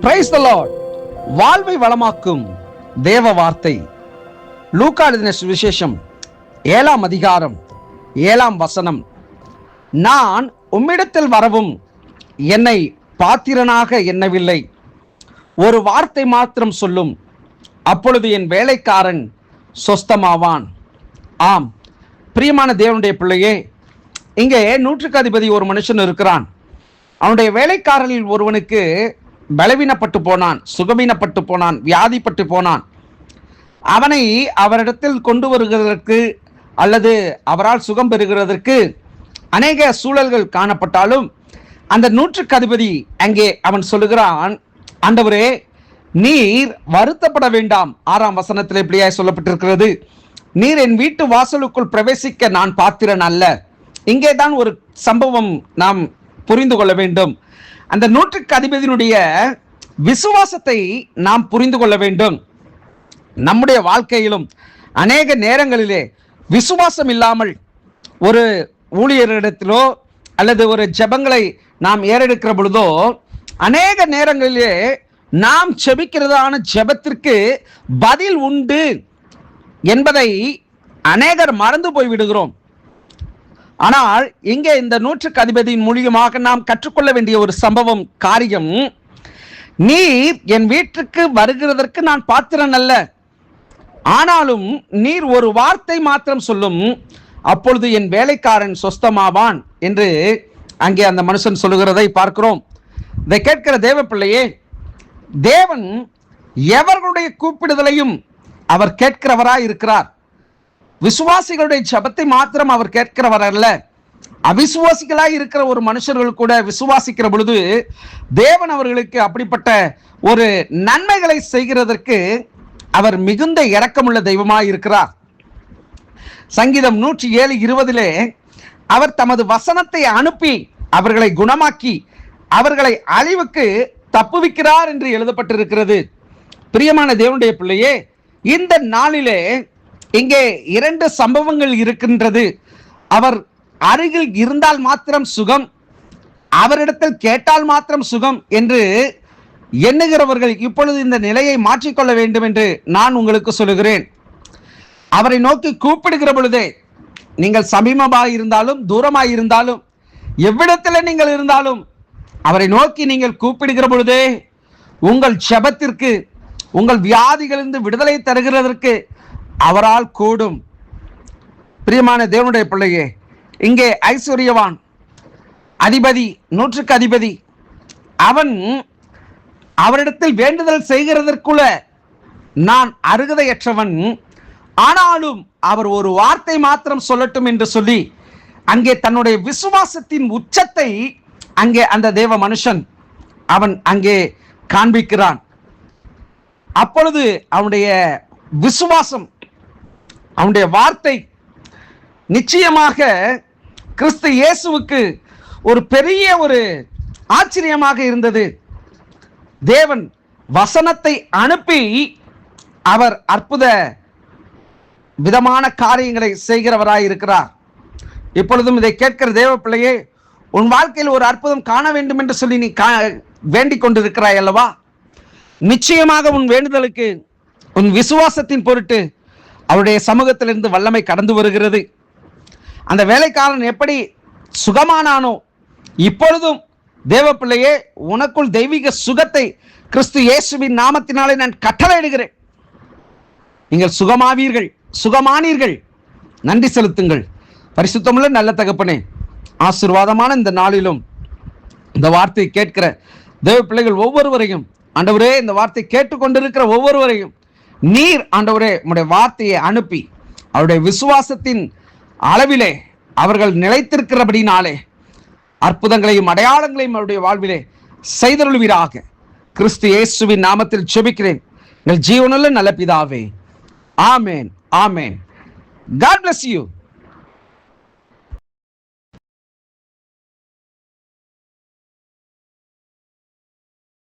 Praise the Lord. வாழ்வை வளமாக்கும் தேவ வார்த்தை. லூக்கா எழுதின சுவிசேஷம் 7ஆம் அதிகாரம் 7ஆம் வசனம். நான் உம்மிடத்தில் வரவும் என்னை பாத்திரனாக எண்ணவில்லை, ஒரு வார்த்தை மாத்திரம் சொல்லும், அப்பொழுது என் வேலைக்காரன் சொஸ்தமாவான். ஆம், பிரியமான தேவனுடைய பிள்ளையே, இங்கே 100க்கு அதிபதி ஒரு மனுஷன் இருக்கிறான். அவனுடைய வேலைக்காரரில் ஒருவனுக்கு பலவீனப்பட்டு போனான், சுகவீனப்பட்டு போனான், வியாதிப்பட்டு போனான். அவனை அவரிடத்தில் கொண்டு வருகிறதற்கு அல்லது அவரால் சுகம் பெறுகிறதற்கு அநேக சூழல்கள் காணப்பட்டாலும் அந்த 100க்கு அதிபதி அங்கே அவன் சொல்லுகிறான், ஆண்டவரே, நீர் வருத்தப்பட வேண்டாம். 6ஆம் வசனத்தில் இப்படியாய் சொல்லப்பட்டிருக்கிறது, நீர் என் வீட்டு வாசலுக்குள் பிரவேசிக்க நான் பாத்திரன் அல்ல. இங்கே தான் ஒரு சம்பவம் நாம் புரிந்து கொள்ள வேண்டும். அந்த 100க்கு அதிபதியினுடைய விசுவாசத்தை நாம் புரிந்து கொள்ள வேண்டும். நம்முடைய வாழ்க்கையிலும் அநேக நேரங்களிலே விசுவாசம் இல்லாமல் ஒரு ஊழியரிடத்திலோ அல்லது ஒரு ஜெபங்களை நாம் ஏறெடுக்கிற பொழுதோ அநேக நேரங்களிலே நாம் செபிக்கிறதான ஜெபத்திற்கு பதில் உண்டு என்பதை அநேகர் மறந்து போய் விடுகிறோம். ஆனால் இங்கே இந்த 100க்கு அதிபதியின் மூலியமாக நாம் கற்றுக்கொள்ள வேண்டிய ஒரு சம்பவம், காரியம், நீர் என் வீட்டுக்கு வருகிறதற்கு நான் பாத்திரன் அல்ல, ஆனாலும் நீர் ஒரு வார்த்தை மாத்திரம் சொல்லும், அப்பொழுது என் வேலைக்காரன் சொஸ்தமாவான் என்று அங்கே அந்த மனுஷன் சொல்லுகிறதை பார்க்கிறோம். இதை கேட்கிற தேவ பிள்ளையே, தேவன் எவர்களுடைய கூப்பிடுதலையும் அவர் கேட்கிறவராய் இருக்கிறார். விசுவாசிகளுடைய ஜெபத்தை மாத்திரம் அவர் கேட்கிறவர் அல்ல. அவிசுவாசிகளாய் இருக்கிற ஒரு மனுஷர்கள் கூட விசுவாசிக்கிற பொழுது தேவன் அவர்களுக்கு அப்படிப்பட்ட ஒரு நன்மைகளை செய்கிறதற்கு அவர் மிகுந்த இரக்கமுள்ள தெய்வமாய் இருக்கிறார். சங்கீதம் 107:20 அவர் தமது வசனத்தை அனுப்பி அவர்களை குணமாக்கி அவர்களை அழிவுக்கு தப்புவிக்கிறார் என்று எழுதப்பட்டிருக்கிறது. பிரியமான தேவனுடைய பிள்ளையே, இந்த நாளிலே இங்கே 2 சம்பவங்கள் இருக்கின்றது. அவர் அருகில் இருந்தால் மாத்திரம் சுகம், அவரிடத்தில் கேட்டால் மாத்திரம் சுகம் என்று எண்ணுகிறவர்கள் இப்பொழுது இந்த நிலையை மாற்றிக்கொள்ள வேண்டும் என்று நான் உங்களுக்கு சொல்லுகிறேன். அவரை நோக்கி கூப்பிடுகிற பொழுதே, நீங்கள் சமீபமாய் இருந்தாலும் தூரமாய் இருந்தாலும் எவ்விடத்தில் நீங்கள் இருந்தாலும் அவரை நோக்கி நீங்கள் கூப்பிடுகிற பொழுதே உங்கள் ஜெபத்திற்கு, உங்கள் வியாதிகளிலிருந்து விடுதலை தருகிறதற்கு அவரால் கூடும். பிரியமான தேவனுடைய பிள்ளையே, இங்கே ஐஸ்வர்யவான் அதிபதி, 100க்கு அதிபதி, அவன் அவரிடத்தில் வேண்டுதல் செய்கிறதற்குள்ள நான் அருகதையற்றவன், ஆனாலும் அவர் ஒரு வார்த்தை மாத்திரம் சொல்லட்டும் என்று சொல்லி அங்கே தன்னுடைய விசுவாசத்தின் உச்சத்தை அங்கே அந்த தேவ மனுஷன் அவன் அங்கே காண்பிக்கிறான். அப்பொழுது அவனுடைய விசுவாசம், அவனுடைய வார்த்தை நிச்சயமாக கிறிஸ்து இயேசுவுக்கு ஒரு பெரிய ஒரு ஆச்சரியமாக இருந்தது. தேவன் வசனத்தை அனுப்பி அவர் அற்புத விதமான காரியங்களை செய்கிறவராய் இருக்கிறார். இப்பொழுதும் இதை கேட்கிற தேவ பிள்ளையே, உன் வாழ்க்கையில் ஒரு அற்புதம் காண வேண்டும் என்று சொல்லி நீ வேண்டிக் கொண்டிருக்கிறாய் அல்லவா? நிச்சயமாக உன் வேண்டுதலுக்கு, உன் விசுவாசத்தின் பொருட்டு அவருடைய சமூகத்திலிருந்து வல்லமை கடந்து வருகிறது. அந்த வேலைக்காரன் எப்படி சுகமானானோ, இப்பொழுதும் தேவ பிள்ளையே, உனக்குள் தெய்வீக சுகத்தை கிறிஸ்து இயேசுவின் நாமத்தினாலே நான் கட்டளையிடுகிறேன். நீங்கள் சுகமாவீர்கள், சுகமானீர்கள். நன்றி செலுத்துங்கள். பரிசுத்தமுள்ள நல்ல தகப்பனே, ஆசீர்வாதமான இந்த நாளிலும் இந்த வார்த்தையை கேட்கிற தேவ பிள்ளைகள் ஒவ்வொருவரையும், ஆண்டவரே, இந்த வார்த்தை கேட்டுக்கொண்டிருக்கிற ஒவ்வொருவரையும் நீர் ஆண்டவரே உம்முடைய வார்த்தையை அனுப்பி அவருடைய விசுவாசத்தின் அளவிலே அவர்கள் நிலைத்திருக்கிறபடினாலே அற்புதங்களையும் அடையாளங்களையும் அவருடைய வாழ்விலே செய்தருள்வீராக. கிறிஸ்து இயேசுவின் நாமத்தில் ஜெபிக்கிறேன் எங்கள் ஜீவனுள்ள நல்ல பிதாவே. ஆமேன், ஆமேன். God bless you.